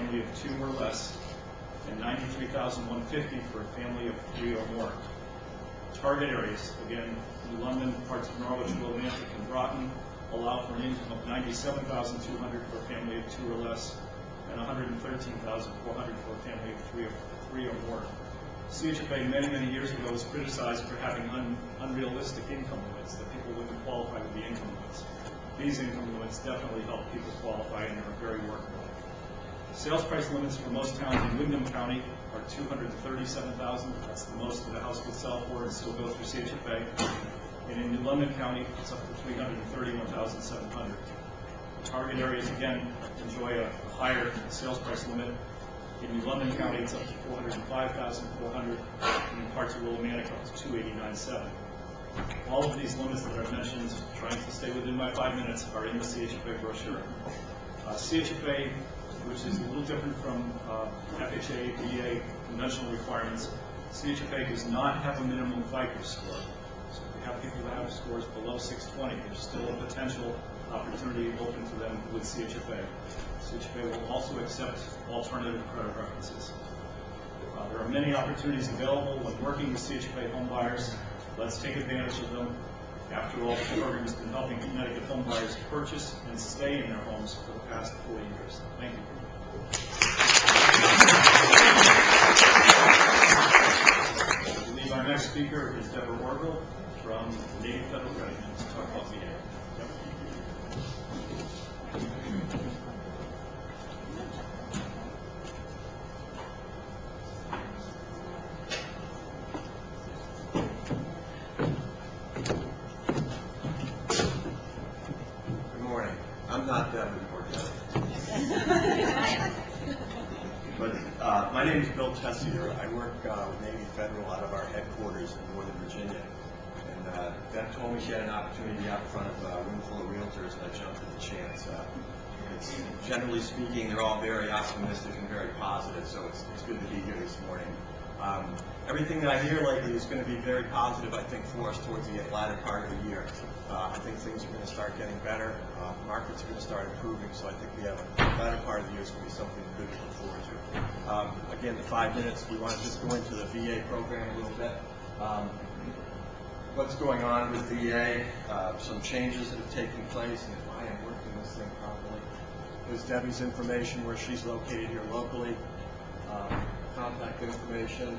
family of 2 or less, and $93,150 for a family of 3 or more. Target areas, again, New London, parts of Norwich, Willimantic, and Broughton allow for an income of $97,200 for a family of 2 or less, and $113,400 for a family of 3 or more. CHFA many years ago was criticized for having unrealistic income limits, that people wouldn't qualify with the income limits. These income limits definitely help people qualify and are very workable. Sales price limits for most towns in Windham County are $237,000. That's the most that a house could sell for and still go through CHFA. And in New London County, it's up to $331,700. Target areas, again, enjoy a higher sales price limit. In New London County, it's up to $405,400, and in parts of Willimantic, up to $289,700. All of these limits that I've mentioned, trying to stay within my 5 minutes, are in the CHFA brochure. CHFA, which is a little different from FHA, VA conventional requirements, CHFA does not have a minimum FICO score. So if you have people that have scores below 620, there's still a potential opportunity open to them with CHFA. CHFA will also accept alternative credit references. There are many opportunities available when working with CHFA home buyers. Let's take advantage of them. After all, the program has been helping Connecticut home buyers purchase and stay in their homes for the past 40 years. Thank you. I believe our next speaker is Deborah Orville from the Navy Federal Credit Union to talk about VA. I'm not that important. But my name is Bill Tessier. I work with Navy Federal out of our headquarters in Northern Virginia. And Deb told me she had an opportunity out in front of a room full of realtors, and I jumped at the chance. Generally speaking, they're all very optimistic and very positive, so it's good to be here this morning. Everything that I hear lately is going to be very positive, I think, for us towards the latter part of the year. I think things are going to start getting better. Markets are going to start improving, so I think we have a latter part of the year is going to be something good to look forward to. Again, the 5 minutes, we want to just go into the VA program a little bit. What's going on with VA, some changes that have taken place, and if I am working this thing properly. There's Debbie's information where she's located here locally. Contact information.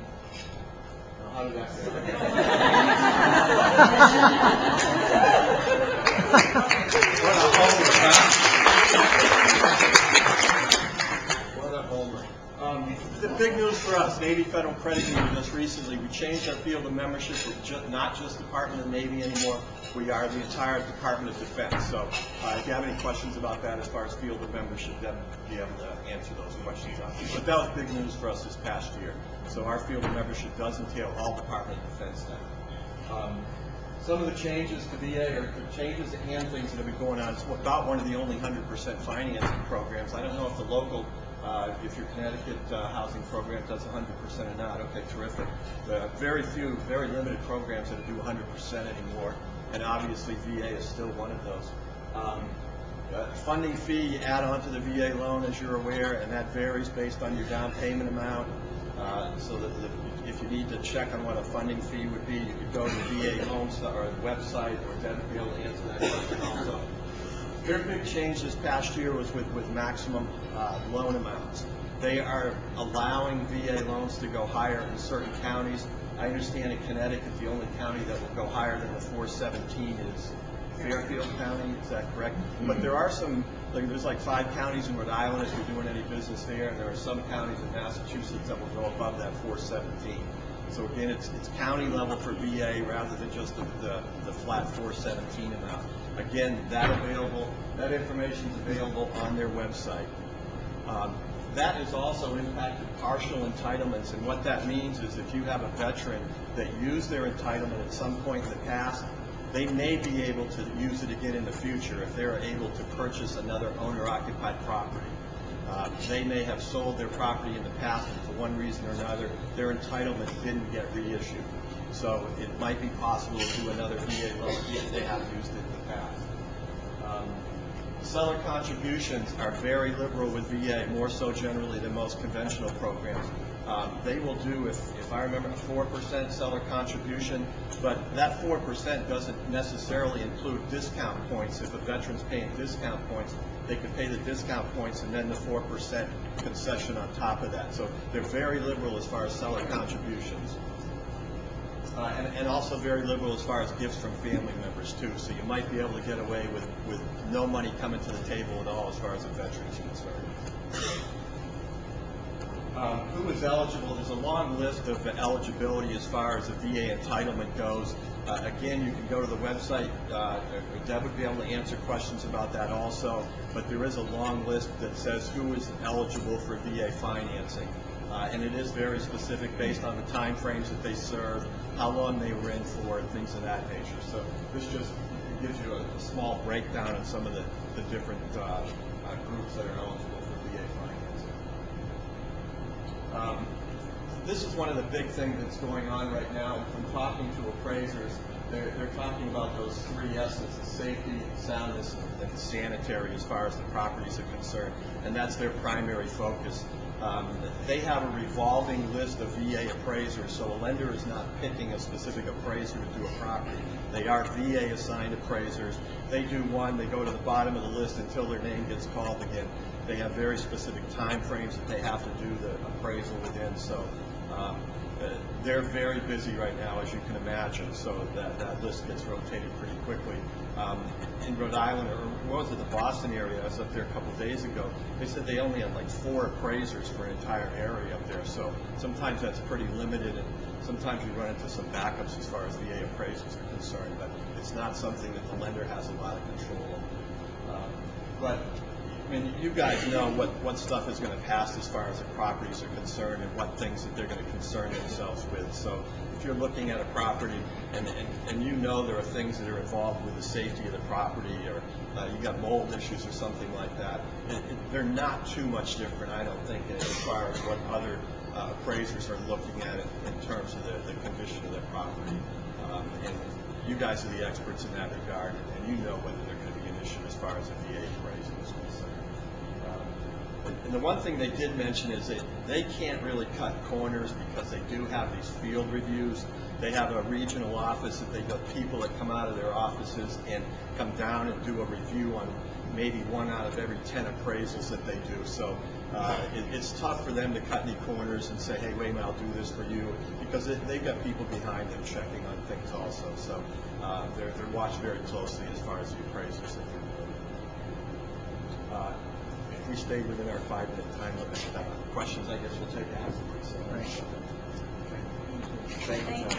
How did that go? What a homer. The big news for us, Navy Federal Credit Union, just recently, we changed our field of membership to not just Department of Navy anymore. We are the entire Department of Defense. So if you have any questions about that as far as field of membership, then we'll be able to answer those questions. But that was big news for us this past year. So our field of membership does entail all Department of Defense now. Some of the changes to VA are changes and things that have been going on. It's about one of the only 100% financing programs. I don't know if the local, if your Connecticut housing program does 100% or not. Okay, terrific. Very few, very limited programs that do 100% anymore, and obviously VA is still one of those. Funding fee, you add on to the VA loan, as you're aware, and that varies based on your down payment amount. So that if you need to check on what a funding fee would be, you could go to the VA homes or website, or Deb would be able to answer that question also. Their big change this past year was with maximum loan amounts. They are allowing VA loans to go higher in certain counties. I understand in Connecticut, the only county that will go higher than the 417 is Fairfield County, is that correct? But there are some, there's like 5 counties in Rhode Island if you're doing any business there, and there are some counties in Massachusetts that will go above that 417. So again, it's county level for VA rather than just the flat 417 amount. Again, that information is available on their website. That has also impacted partial entitlements, and what that means is if you have a veteran that used their entitlement at some point in the past, they may be able to use it again in the future if they're able to purchase another owner-occupied property. They may have sold their property in the past, and for one reason or another, their entitlement didn't get reissued. So it might be possible to do another VA loan if they have used it in the past. Seller contributions are very liberal with VA, more so generally than most conventional programs. They will do, if I remember, a 4% seller contribution, but that 4% doesn't necessarily include discount points. If a veteran's paying discount points, they can pay the discount points and then the 4% concession on top of that. So they're very liberal as far as seller contributions. And also very liberal as far as gifts from family members too. So you might be able to get away with no money coming to the table at all as far as a veteran's concerned. Who is eligible? There's a long list of eligibility as far as the VA entitlement goes. Again, you can go to the website. Deb would be able to answer questions about that also. But there is a long list that says who is eligible for VA financing. And it is very specific based on the time frames that they served, how long they were in for, and things of that nature. So this just gives you a small breakdown of some of the different groups that are eligible for VA financing. This is one of the big things that's going on right now. From talking to appraisers, they're talking about those 3 S's, the safety, soundness, and sanitary as far as the properties are concerned. And that's their primary focus. They have a revolving list of VA appraisers, so a lender is not picking a specific appraiser to do a property. They are VA assigned appraisers. They do one, they go to the bottom of the list until their name gets called again. They have very specific time frames that they have to do the appraisal within, so they're very busy right now, as you can imagine, so that list gets rotated pretty quickly. In Rhode Island, or what was it, the Boston area, I was up there a couple days ago, they said they only had like 4 appraisers for an entire area up there, so sometimes that's pretty limited, and sometimes you run into some backups as far as VA appraisers are concerned, but it's not something that the lender has a lot of control over. But I mean, you guys know what stuff is going to pass as far as the properties are concerned and what things that they're going to concern themselves with. So if you're looking at a property and you know there are things that are involved with the safety of the property, or you got mold issues or something like that, they're not too much different, I don't think, as far as what other appraisers are looking at it in terms of the condition of their property. And you guys are the experts in that regard, and you know whether they're going to be an issue as far as a VA appraisal is concerned. And the one thing they did mention is that they can't really cut corners because they do have these field reviews. They have a regional office that they got people that come out of their offices and come down and do a review on maybe 1 out of every 10 appraisals that they do. So it's tough for them to cut any corners and say, hey, wait a minute, I'll do this for you, because they've got people behind them checking on things also. So they're watched very closely as far as the appraisals that they're doing. If we stay within our 5-minute time limit, questions I guess we'll take afterwards. So. Right. Okay. Thank you.